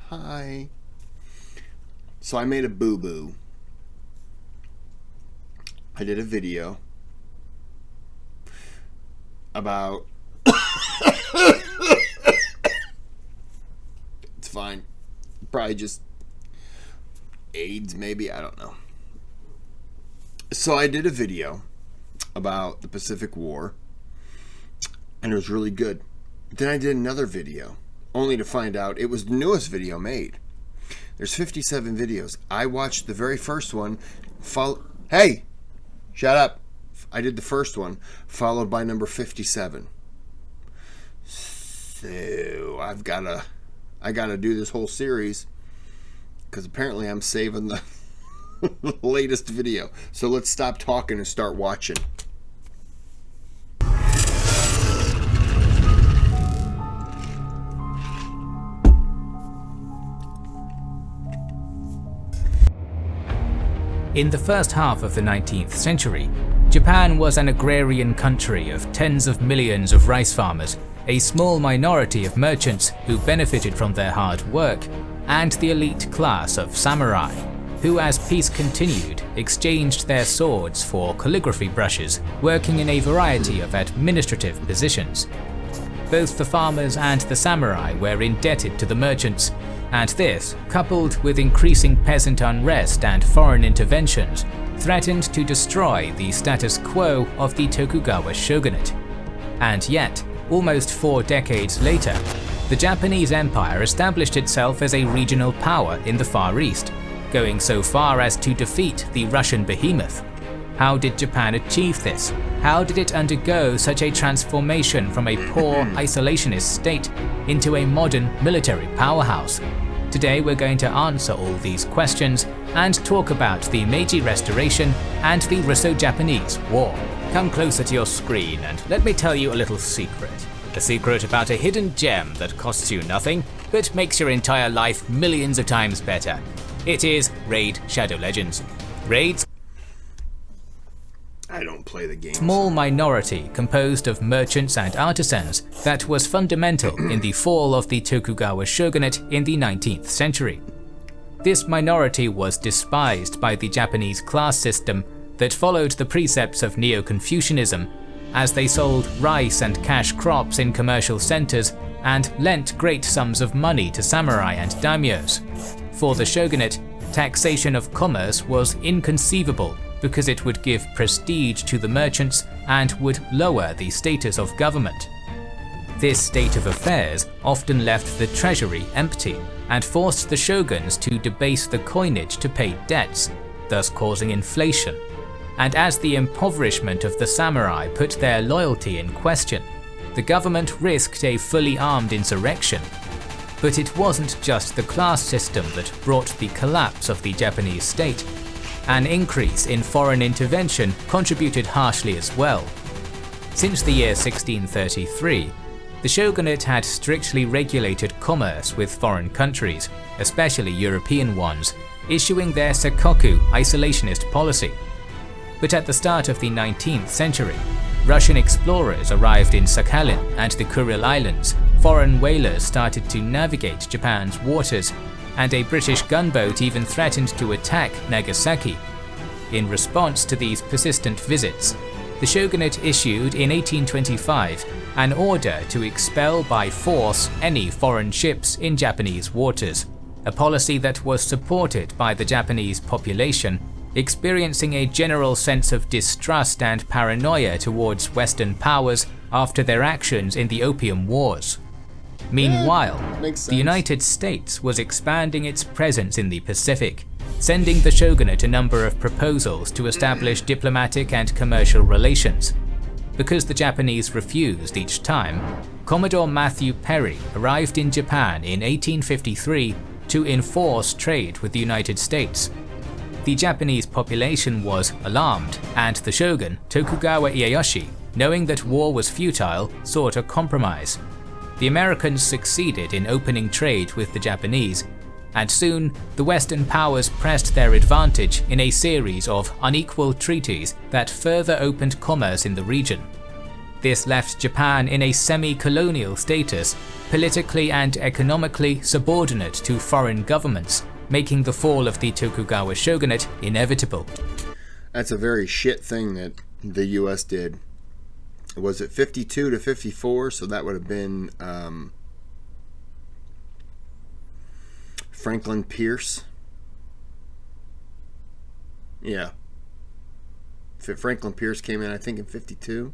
Hi. So I made a boo-boo. I did a video about... It's fine. Probably just AIDS, maybe. I don't know. So I did a video about the Pacific War, and it was really good. Then I did another video, only to find out it was the newest video made. There's 57 videos. I watched the very first one. Hey! Shut up. I did the first one, followed by number 57. So I gotta do this whole series, because apparently I'm saving the latest video. So let's stop talking and start watching. In the first half of the 19th century, Japan was an agrarian country of tens of millions of rice farmers, a small minority of merchants who benefited from their hard work, and the elite class of samurai, who as peace continued exchanged their swords for calligraphy brushes, working in a variety of administrative positions. Both the farmers and the samurai were indebted to the merchants, and this, coupled with increasing peasant unrest and foreign interventions, threatened to destroy the status quo of the Tokugawa shogunate. And yet, almost 4 decades later, the Japanese Empire established itself as a regional power in the Far East, going so far as to defeat the Russian behemoth. How did Japan achieve this? How did it undergo such a transformation from a poor, isolationist state into a modern military powerhouse? Today we're going to answer all these questions and talk about the Meiji Restoration and the Russo-Japanese War. Come closer to your screen and let me tell you a little secret. A secret about a hidden gem that costs you nothing, but makes your entire life millions of times better. It is Raid Shadow Legends. Raids I don't play the game. Small minority composed of merchants and artisans that was fundamental in the fall of the Tokugawa shogunate in the 19th century. This minority was despised by the Japanese class system that followed the precepts of Neo-Confucianism, as they sold rice and cash crops in commercial centers and lent great sums of money to samurai and daimyos. For the shogunate, taxation of commerce was inconceivable because it would give prestige to the merchants and would lower the status of government. This state of affairs often left the treasury empty and forced the shoguns to debase the coinage to pay debts, thus causing inflation. And as the impoverishment of the samurai put their loyalty in question, the government risked a fully armed insurrection. But it wasn't just the class system that brought the collapse of the Japanese state. An increase in foreign intervention contributed harshly as well. Since the year 1633, the shogunate had strictly regulated commerce with foreign countries, especially European ones, issuing their Sakoku isolationist policy. But at the start of the 19th century, Russian explorers arrived in Sakhalin and the Kuril Islands, foreign whalers started to navigate Japan's waters, and a British gunboat even threatened to attack Nagasaki. In response to these persistent visits, the shogunate issued in 1825 an order to expel by force any foreign ships in Japanese waters, a policy that was supported by the Japanese population, experiencing a general sense of distrust and paranoia towards Western powers after their actions in the Opium Wars. Meanwhile, the United States was expanding its presence in the Pacific, sending the shogunate a number of proposals to establish diplomatic and commercial relations. Because the Japanese refused each time, Commodore Matthew Perry arrived in Japan in 1853 to enforce trade with the United States. The Japanese population was alarmed, and the shogun, Tokugawa Ieyasu, knowing that war was futile, sought a compromise. The Americans succeeded in opening trade with the Japanese, and soon the Western powers pressed their advantage in a series of unequal treaties that further opened commerce in the region. This left Japan in a semi-colonial status, politically and economically subordinate to foreign governments, making the fall of the Tokugawa shogunate inevitable. That's a very shit thing that the U.S. did. Was it 52 to 54? So that would have been Franklin Pierce. Yeah. Franklin Pierce came in, I think, in 52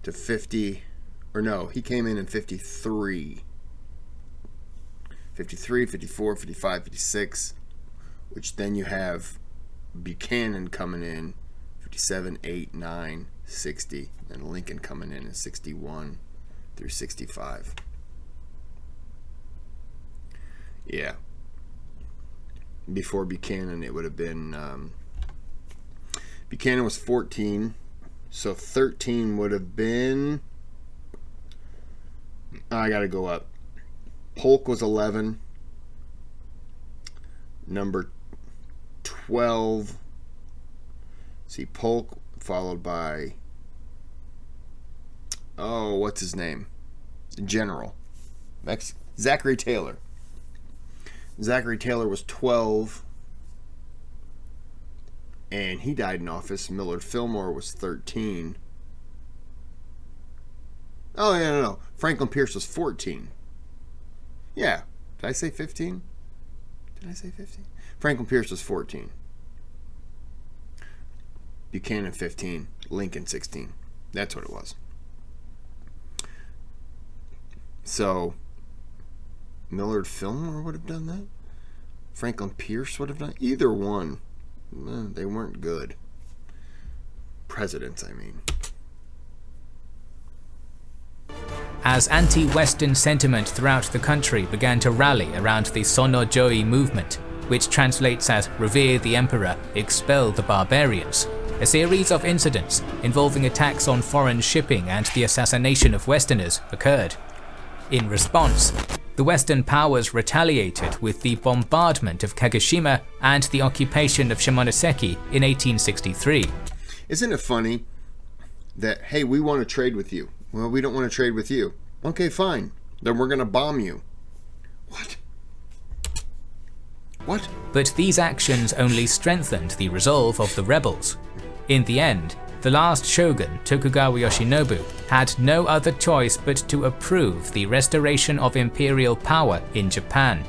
to 50. Or no, he came in 53. 53, 54, 55, 56. Which then you have Buchanan coming in 57, 8, 9, 60. And Lincoln coming in 61 through 65. Yeah. Before Buchanan, it would have been... Buchanan was 14. So 13 would have been... I gotta go up. Polk was 11. Number 12. See, Polk followed by... Oh, what's his name? General. Zachary Taylor. Zachary Taylor was 12. And he died in office. Millard Fillmore was 13. Oh, yeah, no. Franklin Pierce was 14. Yeah. Did I say 15? Did I say 15? Franklin Pierce was 14. Buchanan 15. Lincoln 16. That's what it was. So, Millard Fillmore would have done that? Franklin Pierce would have done it? Either one. They weren't good. Presidents, I mean. As anti-Western sentiment throughout the country began to rally around the Sono-Joi movement, which translates as Revere the Emperor, Expel the Barbarians, a series of incidents involving attacks on foreign shipping and the assassination of Westerners occurred. In response, the Western powers retaliated with the bombardment of Kagoshima and the occupation of Shimonoseki in 1863. Isn't it funny that, hey, we want to trade with you? Well, we don't want to trade with you. Okay, fine. Then we're going to bomb you. What? What? But these actions only strengthened the resolve of the rebels. In the end, the last shogun, Tokugawa Yoshinobu, had no other choice but to approve the restoration of imperial power in Japan.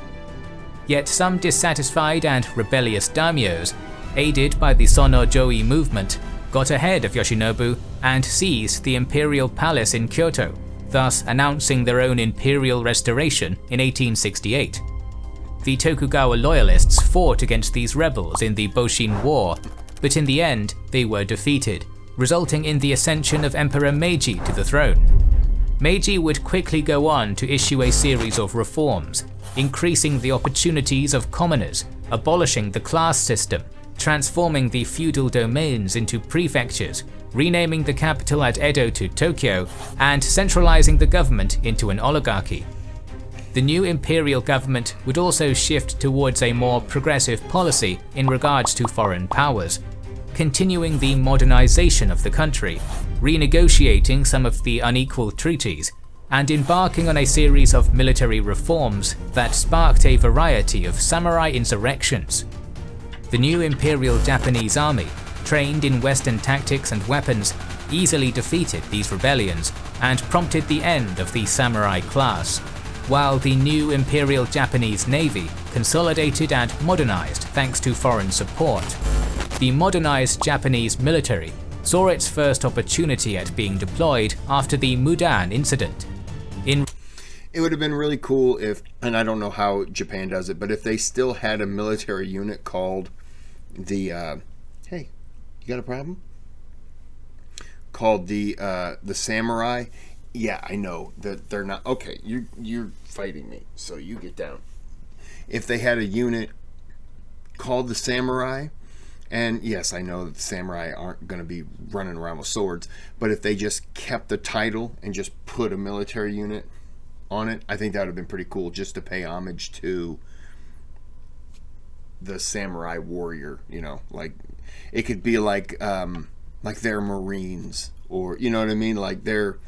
Yet some dissatisfied and rebellious daimyos, aided by the Sono-Joi movement, got ahead of Yoshinobu and seized the imperial palace in Kyoto, thus announcing their own imperial restoration in 1868. The Tokugawa loyalists fought against these rebels in the Boshin War, but in the end they were defeated, resulting in the ascension of Emperor Meiji to the throne. Meiji would quickly go on to issue a series of reforms, increasing the opportunities of commoners, abolishing the class system, transforming the feudal domains into prefectures, renaming the capital at Edo to Tokyo, and centralizing the government into an oligarchy. The new imperial government would also shift towards a more progressive policy in regards to foreign powers, continuing the modernization of the country, renegotiating some of the unequal treaties, and embarking on a series of military reforms that sparked a variety of samurai insurrections. The new Imperial Japanese army, trained in Western tactics and weapons, easily defeated these rebellions and prompted the end of the samurai class, while the new Imperial Japanese Navy consolidated and modernized thanks to foreign support. The modernized Japanese military saw its first opportunity at being deployed after the Mudan incident. It would have been really cool if, and I don't know how Japan does it, but if they still had a military unit called the, hey, you got a problem? Called the samurai. Yeah, I know that they're not, okay, you're fighting me, so you get down. If they had a unit called the samurai, and yes, I know that the samurai aren't going to be running around with swords, but if they just kept the title and just put a military unit on it, I think that would have been pretty cool, just to pay homage to the samurai warrior, you know, like, it could be like, like they're Marines, or you know what I mean, like they're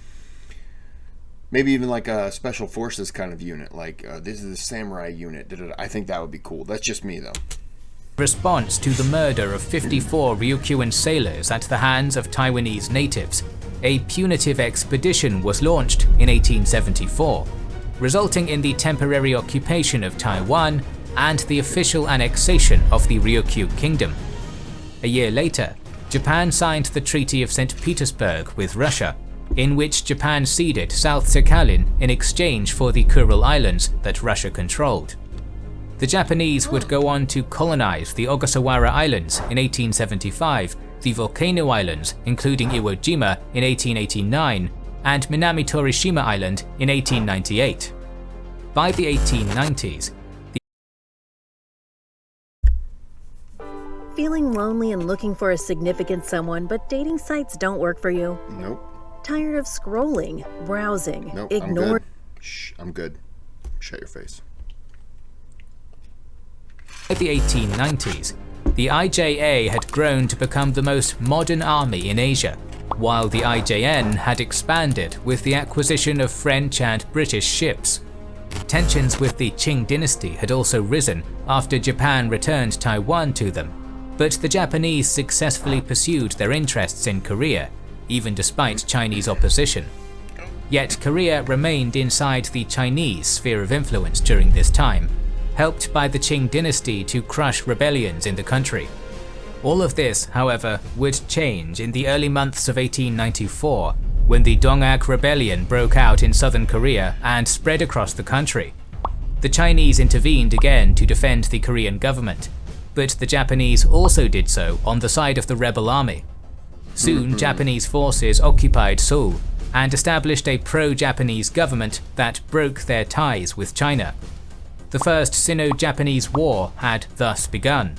maybe even like a special forces kind of unit, like this is a samurai unit. I think that would be cool. That's just me though. Response to the murder of 54 Ryukyuan sailors at the hands of Taiwanese natives, a punitive expedition was launched in 1874, resulting in the temporary occupation of Taiwan and the official annexation of the Ryukyu Kingdom. A year later, Japan signed the Treaty of St. Petersburg with Russia, in which Japan ceded South Sakhalin in exchange for the Kuril Islands that Russia controlled. The Japanese would go on to colonize the Ogasawara Islands in 1875, the Volcano Islands, including Iwo Jima, in 1889, and Minami Torishima Island in 1898. By the 1890s, Feeling lonely and looking for a significant someone, but dating sites don't work for you? Nope. Tired of scrolling, browsing, Nope. ignoring? I'm good. Shh, I'm good. Shut your face. by the 1890s, the IJA had grown to become the most modern army in Asia, while the IJN had expanded with the acquisition of French and British ships. Tensions with the Qing dynasty had also risen after Japan returned Taiwan to them, but the Japanese successfully pursued their interests in Korea, even despite Chinese opposition. Yet Korea remained inside the Chinese sphere of influence during this time, helped by the Qing dynasty to crush rebellions in the country. All of this, however, would change in the early months of 1894, when the Dongak Rebellion broke out in southern Korea and spread across the country. The Chinese intervened again to defend the Korean government, but the Japanese also did so on the side of the rebel army. Soon, Japanese forces occupied Seoul and established a pro-Japanese government that broke their ties with China. The First Sino-Japanese War had thus begun.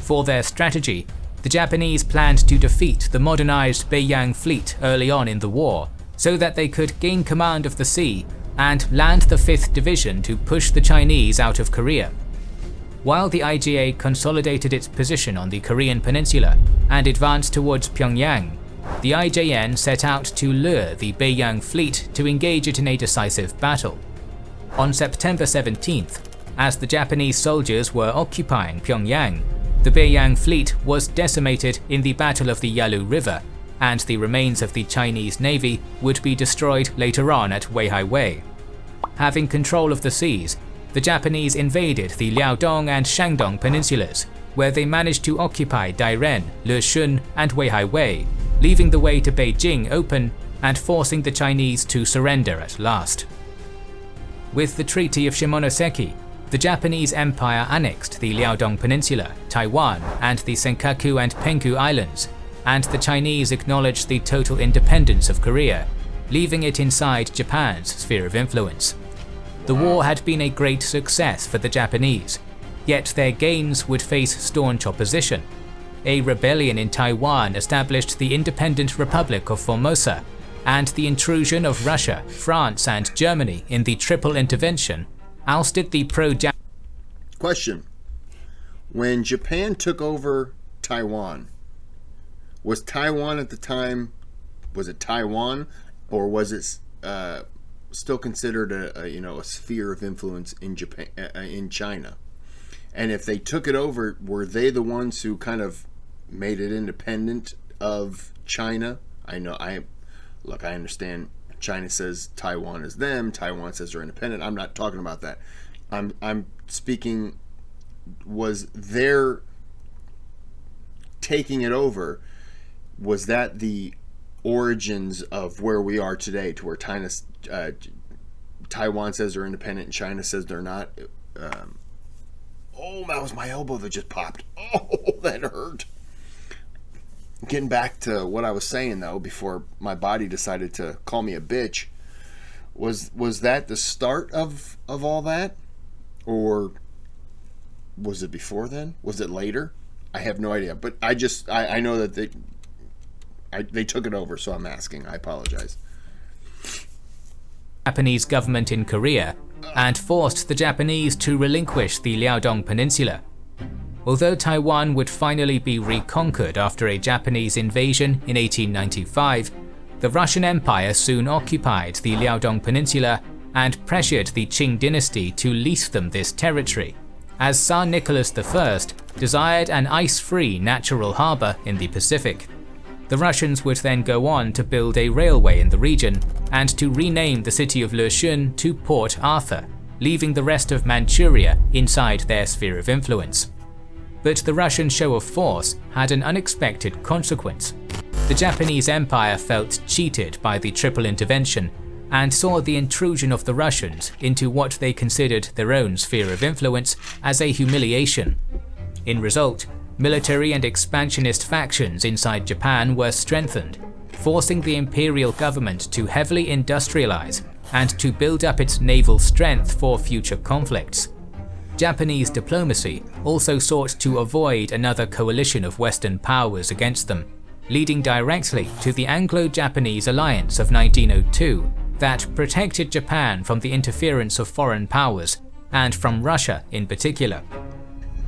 For their strategy, the Japanese planned to defeat the modernized Beiyang fleet early on in the war, so that they could gain command of the sea and land the 5th Division to push the Chinese out of Korea. While the IJA consolidated its position on the Korean peninsula and advanced towards Pyongyang, the IJN set out to lure the Beiyang fleet to engage it in a decisive battle. On September 17th, as the Japanese soldiers were occupying Pyongyang, the Beiyang fleet was decimated in the Battle of the Yalu River, and the remains of the Chinese navy would be destroyed later on at Weihaiwei. Having control of the seas, the Japanese invaded the Liaodong and Shandong peninsulas, where they managed to occupy Dairen, Leshun, and Weihaiwei, leaving the way to Beijing open and forcing the Chinese to surrender at last. With the Treaty of Shimonoseki, the Japanese Empire annexed the Liaodong Peninsula, Taiwan, and the Senkaku and Penghu Islands, and the Chinese acknowledged the total independence of Korea, leaving it inside Japan's sphere of influence. The war had been a great success for the Japanese, yet their gains would face staunch opposition. A rebellion in Taiwan established the Independent Republic of Formosa, and the intrusion of Russia, France, and Germany in the Triple Intervention ousted the pro-Japanese. Question. When Japan took over Taiwan, was Taiwan at the time, was it Taiwan, or was it still considered a sphere of influence in Japan, in China? And if they took it over, were they the ones who kind of made it independent of China? Look, I understand China says Taiwan is them, Taiwan says they're independent. I'm not talking about that. I'm speaking, was their taking it over, was that the origins of where we are today, to where Taiwan says they're independent and China says they're not? Oh, that was my elbow that just popped. Oh, that hurt. Getting back to what I was saying, though, before my body decided to call me a bitch, was that the start of all that? Or was it before then? Was it later? I have no idea. But I know that they took it over, so I'm asking. I apologize. Japanese government in Korea and forced the Japanese to relinquish the Liaodong Peninsula. Although Taiwan would finally be reconquered after a Japanese invasion in 1895, the Russian Empire soon occupied the Liaodong Peninsula and pressured the Qing dynasty to lease them this territory, as Tsar Nicholas I desired an ice-free natural harbour in the Pacific. The Russians would then go on to build a railway in the region and to rename the city of Leshun to Port Arthur, leaving the rest of Manchuria inside their sphere of influence. But the Russian show of force had an unexpected consequence. The Japanese Empire felt cheated by the Triple Intervention and saw the intrusion of the Russians into what they considered their own sphere of influence as a humiliation. In result, military and expansionist factions inside Japan were strengthened, forcing the imperial government to heavily industrialize and to build up its naval strength for future conflicts. Japanese diplomacy also sought to avoid another coalition of Western powers against them, leading directly to the Anglo-Japanese alliance of 1902 that protected Japan from the interference of foreign powers, and from Russia in particular.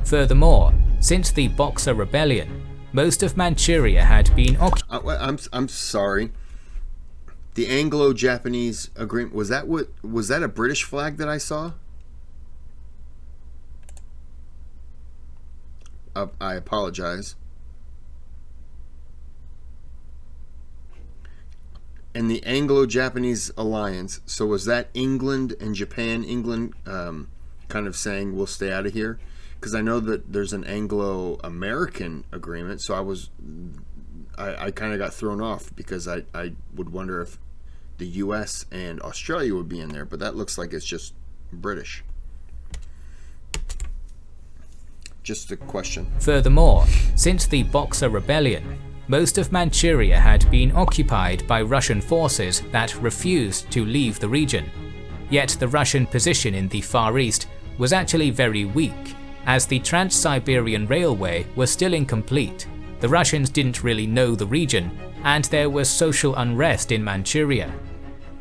Furthermore, since the Boxer Rebellion, most of Manchuria had been occupied. I'm sorry. The Anglo-Japanese agreement, was that a British flag that I saw? I apologize. And the Anglo-Japanese alliance, so was that England and Japan? England kind of saying we'll stay out of here? Because I know that there's an Anglo-American agreement, so I kind of got thrown off because I would wonder if the US and Australia would be in there, but that looks like it's just British. Just a question. Furthermore, since the Boxer Rebellion, most of Manchuria had been occupied by Russian forces that refused to leave the region. Yet the Russian position in the Far East was actually very weak, as the Trans-Siberian Railway was still incomplete. The Russians didn't really know the region, and there was social unrest in Manchuria.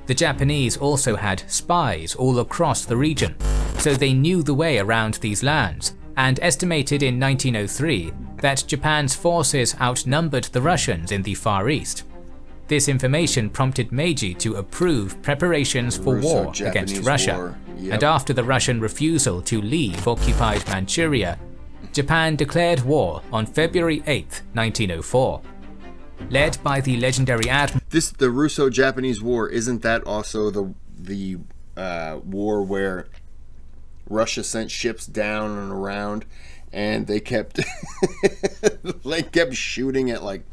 The Japanese also had spies all across the region, so they knew the way around these lands, and estimated in 1903 that Japan's forces outnumbered the Russians in the Far East. This information prompted Meiji to approve preparations for war against Russia, and after the Russian refusal to leave occupied Manchuria, Japan declared war on February 8, 1904. Led by the legendary admiral. The Russo-Japanese War, isn't that also the war where Russia sent ships down and around, and they kept shooting at like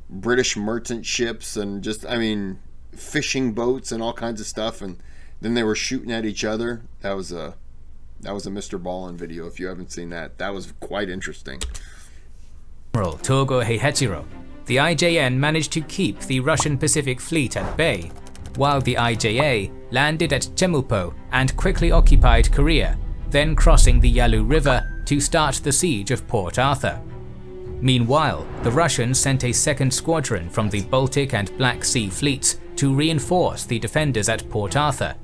British merchant ships and fishing boats and all kinds of stuff, and then they were shooting at each other. That was a Mr. Ballin video. If you haven't seen that, that was quite interesting. Togo Heihachiro, the IJN managed to keep the Russian Pacific Fleet at bay, while the IJA landed at Chemulpo and quickly occupied Korea, then crossing the Yalu River to start the siege of Port Arthur. Meanwhile, the Russians sent a second squadron from the Baltic and Black Sea fleets to reinforce the defenders at Port Arthur,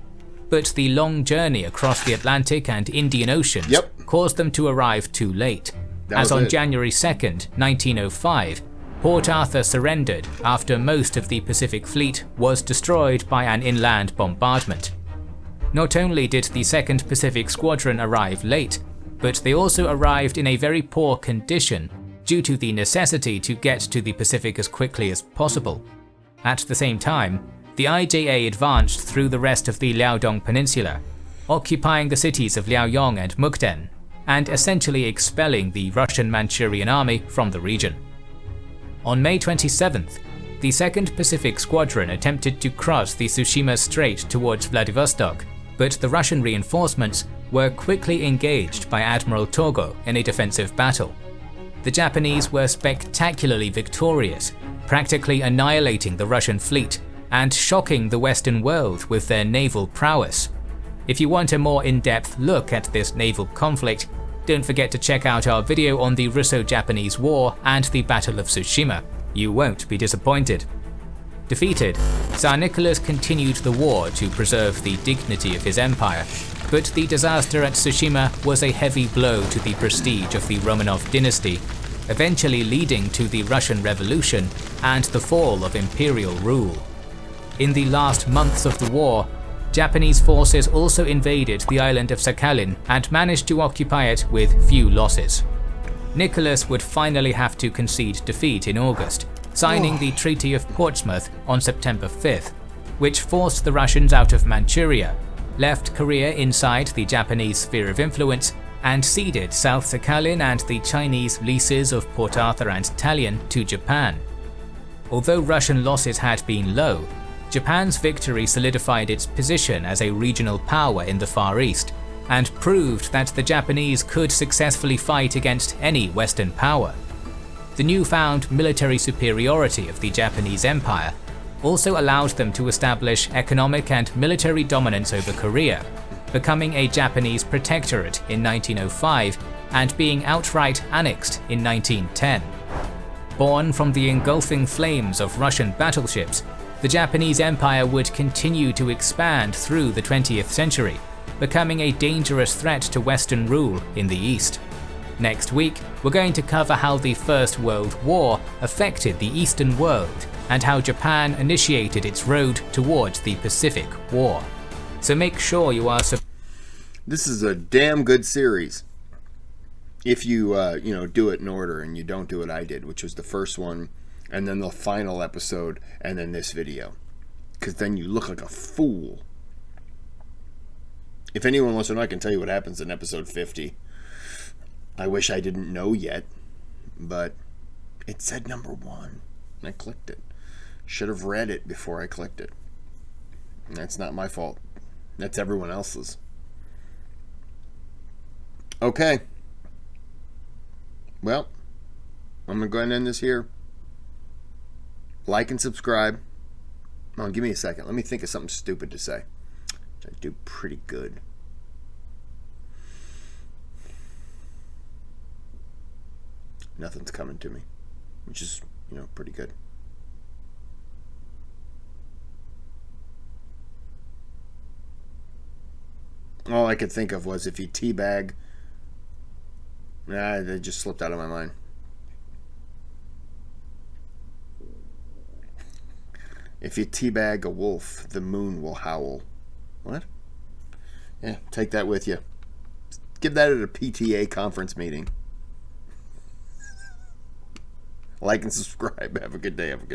but the long journey across the Atlantic and Indian Oceans caused them to arrive too late, as on January 2nd, 1905, Port Arthur surrendered after most of the Pacific Fleet was destroyed by an inland bombardment. Not only did the 2nd Pacific Squadron arrive late, but they also arrived in a very poor condition due to the necessity to get to the Pacific as quickly as possible. At the same time, the IJA advanced through the rest of the Liaodong Peninsula, occupying the cities of Liaoyong and Mukden, and essentially expelling the Russian Manchurian army from the region. On May 27th, the 2nd Pacific Squadron attempted to cross the Tsushima Strait towards Vladivostok, but the Russian reinforcements were quickly engaged by Admiral Togo in a defensive battle. The Japanese were spectacularly victorious, practically annihilating the Russian fleet and shocking the Western world with their naval prowess. If you want a more in-depth look at this naval conflict, don't forget to check out our video on the Russo-Japanese War and the Battle of Tsushima. You won't be disappointed. Defeated, Tsar Nicholas continued the war to preserve the dignity of his empire, But the disaster at Tsushima was a heavy blow to the prestige of the Romanov dynasty, eventually leading to the Russian Revolution and the fall of imperial rule. In the last months of the war, Japanese forces also invaded the island of Sakhalin and managed to occupy it with few losses. Nicholas would finally have to concede defeat in August, signing the Treaty of Portsmouth on September 5th, which forced the Russians out of Manchuria, left Korea inside the Japanese sphere of influence, and ceded South Sakhalin and the Chinese leases of Port Arthur and Tallinn to Japan. Although Russian losses had been low, Japan's victory solidified its position as a regional power in the Far East, and proved that the Japanese could successfully fight against any Western power. The newfound military superiority of the Japanese Empire also allowed them to establish economic and military dominance over Korea, becoming a Japanese protectorate in 1905 and being outright annexed in 1910. Born from the engulfing flames of Russian battleships, the Japanese Empire would continue to expand through the 20th century, becoming a dangerous threat to Western rule in the East. Next week, we're going to cover how the First World War affected the Eastern world and how Japan initiated its road towards the Pacific War. So make sure you are This is a damn good series. If you do it in order and you don't do what I did, which was the first one, and then the final episode, and then this video. Because then you look like a fool. If anyone wants to know, I can tell you what happens in episode 50. I wish I didn't know yet, but it said number 1. And I clicked it. Should have read it before I clicked it. And that's not my fault. That's everyone else's. Okay. Well, I'm going to go ahead and end this here. Like and subscribe. Oh, give me a second. Let me think of something stupid to say. I do pretty good. Nothing's coming to me, which is, pretty good. All I could think of was if you teabag. Nah, that just slipped out of my mind. If you teabag a wolf, the moon will howl. What? Yeah, take that with you. Give that at a PTA conference meeting. Like and subscribe. Have a good day. Have a good